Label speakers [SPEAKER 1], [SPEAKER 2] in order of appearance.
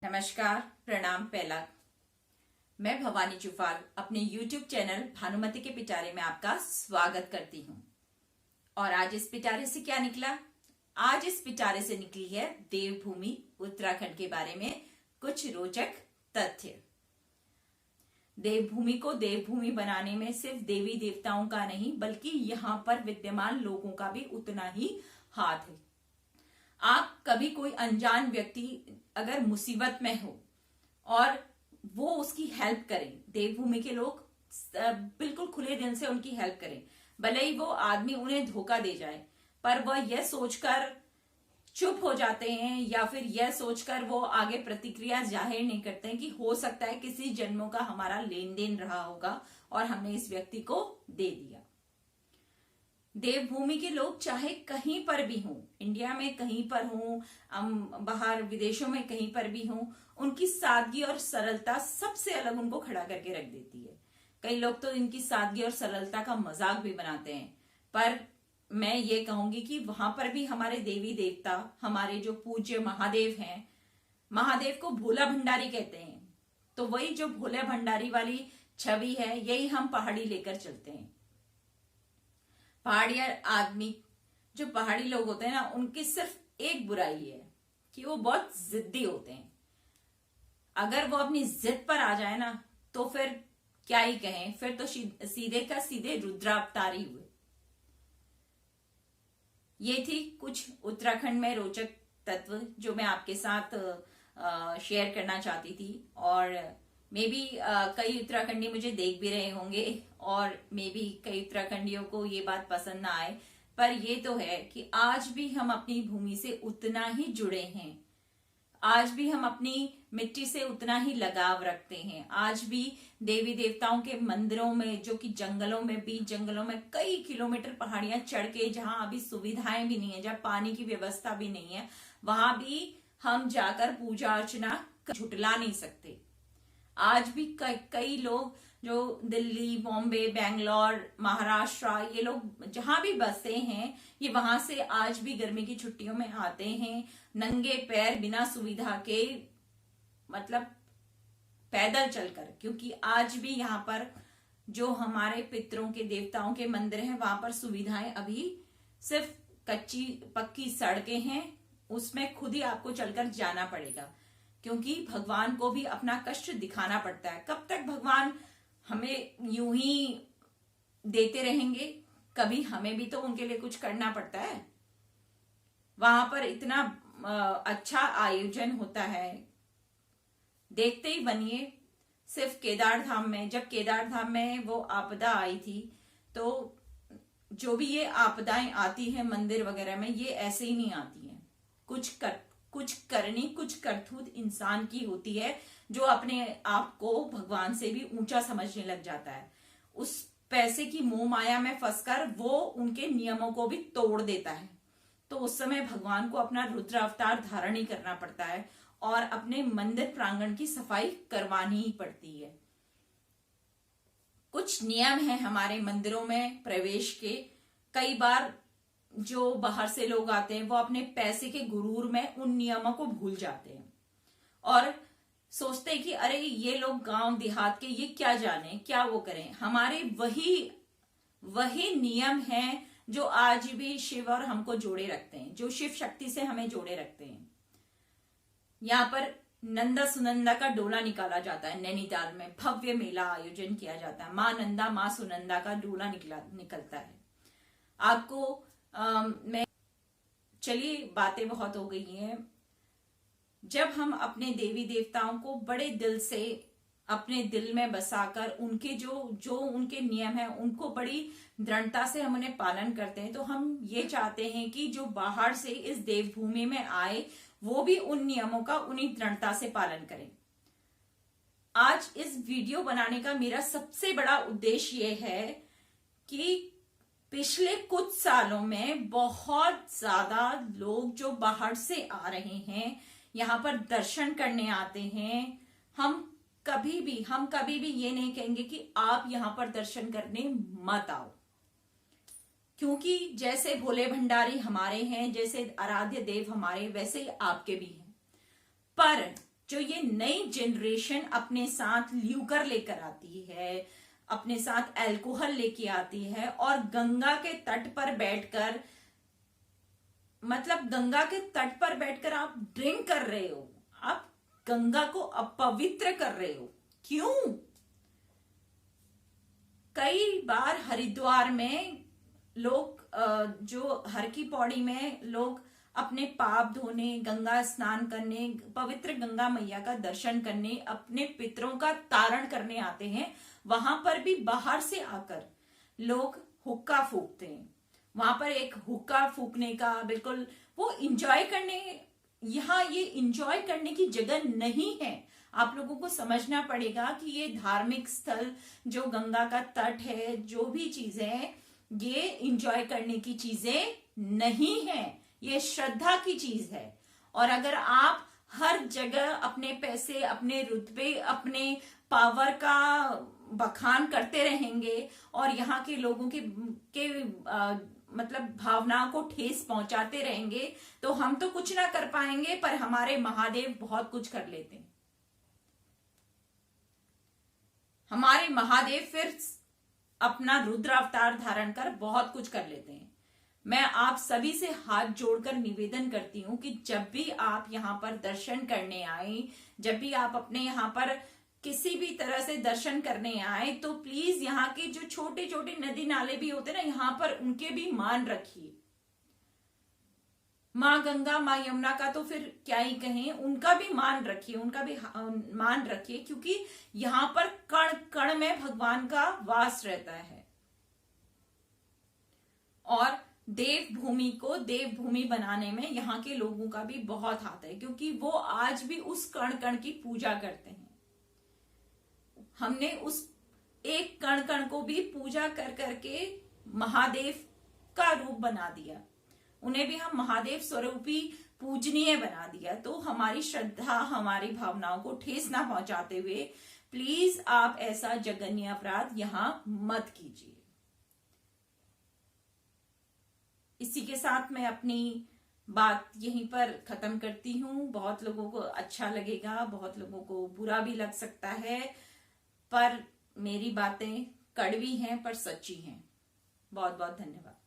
[SPEAKER 1] नमस्कार, प्रणाम पहला। मैं भवानी चुफाल अपने YouTube चैनल भानुमति के पिटारे में आपका स्वागत करती हूँ। और आज इस पिटारे से क्या निकला? आज इस पिटारे से निकली है देवभूमि उत्तराखंड के बारे में कुछ रोचक तथ्य। देवभूमि को देवभूमि बनाने में सिर्फ देवी देवताओं का नहीं बल्कि यहाँ पर विद्यमान लोगों का भी उतना ही हाथ है। आप कभी कोई अनजान व्यक्ति अगर मुसीबत में हो और वो उसकी हेल्प करें, देवभूमि के लोग बिल्कुल खुले दिल से उनकी हेल्प करें, भले ही वो आदमी उन्हें धोखा दे जाए, पर वह यह सोचकर चुप हो जाते हैं या फिर यह सोचकर वो आगे प्रतिक्रिया जाहिर नहीं करते हैं कि हो सकता है किसी जन्मों का हमारा लेन देन रहा होगा और हमने इस व्यक्ति को दे दिया। देवभूमि के लोग चाहे कहीं पर भी हों, इंडिया में कहीं पर हों, बाहर विदेशों में कहीं पर भी हों, उनकी सादगी और सरलता सबसे अलग उनको खड़ा करके रख देती है। कई लोग तो इनकी सादगी और सरलता का मजाक भी बनाते हैं, पर मैं ये कहूंगी कि वहां पर भी हमारे देवी देवता, हमारे जो पूज्य महादेव हैं, महादेव को भोला भंडारी कहते हैं, तो वही जो भोले भंडारी वाली छवि है, यही हम पहाड़ी लेकर चलते हैं। पहाड़ी आदमी, जो पहाड़ी लोग होते हैं ना, उनकी सिर्फ एक बुराई है कि वो बहुत जिद्दी होते हैं। अगर वो अपनी जिद पर आ जाए ना तो फिर क्या ही कहें, फिर तो सीधे का सीधे रुद्रावतार ही हुए। ये थी कुछ उत्तराखंड में रोचक तत्व जो मैं आपके साथ शेयर करना चाहती थी। और मे बी कई उत्तराखंडी मुझे देख भी रहे होंगे और मे बी कई उत्तराखंडियों को ये बात पसंद ना आए, पर ये तो है कि आज भी हम अपनी भूमि से उतना ही जुड़े हैं, आज भी हम अपनी मिट्टी से उतना ही लगाव रखते हैं। आज भी देवी देवताओं के मंदिरों में, जो कि जंगलों में, बीच जंगलों में कई किलोमीटर पहाड़ियां चढ़ के, जहां अभी सुविधाएं भी नहीं है, जहां पानी की व्यवस्था भी नहीं है, वहां भी हम जाकर पूजा अर्चना झुटला नहीं सकते। आज भी कई लोग जो दिल्ली, बॉम्बे, बेंगलोर, महाराष्ट्र, ये लोग जहां भी बसते हैं, ये वहां से आज भी गर्मी की छुट्टियों में आते हैं नंगे पैर, बिना सुविधा के, मतलब पैदल चलकर, क्योंकि आज भी यहाँ पर जो हमारे पितरों के, देवताओं के मंदिर हैं, वहां पर सुविधाएं अभी सिर्फ कच्ची पक्की सड़कें हैं, उसमें खुद ही आपको चलकर जाना पड़ेगा, क्योंकि भगवान को भी अपना कष्ट दिखाना पड़ता है। कब तक भगवान हमें यूं ही देते रहेंगे? कभी हमें भी तो उनके लिए कुछ करना पड़ता है। वहां पर इतना अच्छा आयोजन होता है, देखते ही बनिए। सिर्फ केदार धाम में, जब केदार धाम में वो आपदा आई थी, तो जो भी ये आपदाएं आती हैं मंदिर वगैरह में, ये ऐसे ही नहीं आती हैं। कुछ करतूत इंसान की होती है जो अपने आप को भगवान से भी ऊंचा समझने लग जाता है। उस पैसे की मोह माया में फंसकर वो उनके नियमों को भी तोड़ देता है, तो उस समय भगवान को अपना रुद्र अवतार धारण ही करना पड़ता है और अपने मंदिर प्रांगण की सफाई करवानी ही पड़ती है। कुछ नियम हैं हमारे मंदिरों में प्रवेश के। कई बार जो बाहर से लोग आते हैं वो अपने पैसे के गुरूर में उन नियमों को भूल जाते हैं और सोचते हैं कि अरे ये लोग गांव देहात के, ये क्या जाने, क्या वो करें। हमारे वही नियम हैं जो आज भी शिव और हमको जोड़े रखते हैं, जो शिव शक्ति से हमें जोड़े रखते हैं। यहाँ पर नंदा सुनंदा का डोला निकाला जाता है, नैनीताल में भव्य मेला आयोजन किया जाता है। माँ नंदा, माँ सुनंदा का डोला निकलता है। आपको मैं, चलिए बातें बहुत हो गई हैं। जब हम अपने देवी देवताओं को बड़े दिल से अपने दिल में बसाकर उनके जो उनके नियम है उनको बड़ी दृढ़ता से हम उन्हें पालन करते हैं, तो हम ये चाहते हैं कि जो बाहर से इस देवभूमि में आए वो भी उन नियमों का उन्हीं दृढ़ता से पालन करें। आज इस वीडियो बनाने का मेरा सबसे बड़ा उद्देश्य ये है कि पिछले कुछ सालों में बहुत ज्यादा लोग जो बाहर से आ रहे हैं, यहाँ पर दर्शन करने आते हैं। हम कभी भी ये नहीं कहेंगे कि आप यहाँ पर दर्शन करने मत आओ, क्योंकि जैसे भोले भंडारी हमारे हैं, जैसे आराध्य देव हमारे, वैसे ही आपके भी हैं। पर जो ये नई जनरेशन अपने साथ ल्यूकर लेकर आती है, अपने साथ अल्कोहल लेके आती है, और गंगा के तट पर बैठकर, मतलब गंगा के तट पर बैठकर आप ड्रिंक कर रहे हो, आप गंगा को अपवित्र कर रहे हो। क्यों? कई बार हरिद्वार में लोग, जो हर की पौड़ी में लोग अपने पाप धोने, गंगा स्नान करने, पवित्र गंगा मैया का दर्शन करने, अपने पितरों का तारण करने आते हैं, वहां पर भी बाहर से आकर लोग हुक्का फूकते हैं। वहां पर एक हुक्का फूकने का बिल्कुल वो इंजॉय करने, यहाँ ये इंजॉय करने की जगह नहीं है। आप लोगों को समझना पड़ेगा कि ये धार्मिक स्थल, जो गंगा का तट है, जो भी चीजें हैं, ये इंजॉय करने की चीजें नहीं है, ये श्रद्धा की चीज है। और अगर आप हर जगह अपने पैसे, अपने रुतबे, अपने पावर का बखान करते रहेंगे और यहाँ के लोगों के मतलब भावनाओं को ठेस पहुंचाते रहेंगे, तो हम तो कुछ ना कर पाएंगे, पर हमारे महादेव बहुत कुछ कर लेते हैं। हमारे महादेव फिर अपना रुद्र अवतार धारण कर बहुत कुछ कर लेते हैं। मैं आप सभी से हाथ जोड़कर निवेदन करती हूं कि जब भी आप यहाँ पर दर्शन करने आए, जब भी आप अपने यहाँ पर किसी भी तरह से दर्शन करने आए, तो प्लीज यहाँ के जो छोटे छोटे नदी नाले भी होते ना, यहाँ पर उनके भी मान रखिए। माँ गंगा, माँ यमुना का तो फिर क्या ही कहें, उनका भी मान रखिए, उनका भी मान रखिए, क्योंकि यहाँ पर कण कण में भगवान का वास रहता है। और देवभूमि को देवभूमि बनाने में यहाँ के लोगों का भी बहुत हाथ है, क्योंकि वो आज भी उस कण कण की पूजा करते हैं। हमने उस एक कण कण को भी पूजा कर करके महादेव का रूप बना दिया, उन्हें भी हम महादेव स्वरूपी पूजनीय बना दिया। तो हमारी श्रद्धा, हमारी भावनाओं को ठेस ना पहुंचाते हुए प्लीज आप ऐसा जघन्य अपराध यहां मत कीजिए। इसी के साथ मैं अपनी बात यहीं पर खत्म करती हूँ। बहुत लोगों को अच्छा लगेगा, बहुत लोगों को बुरा भी लग सकता है, पर मेरी बातें कड़वी हैं पर सच्ची हैं। बहुत बहुत धन्यवाद।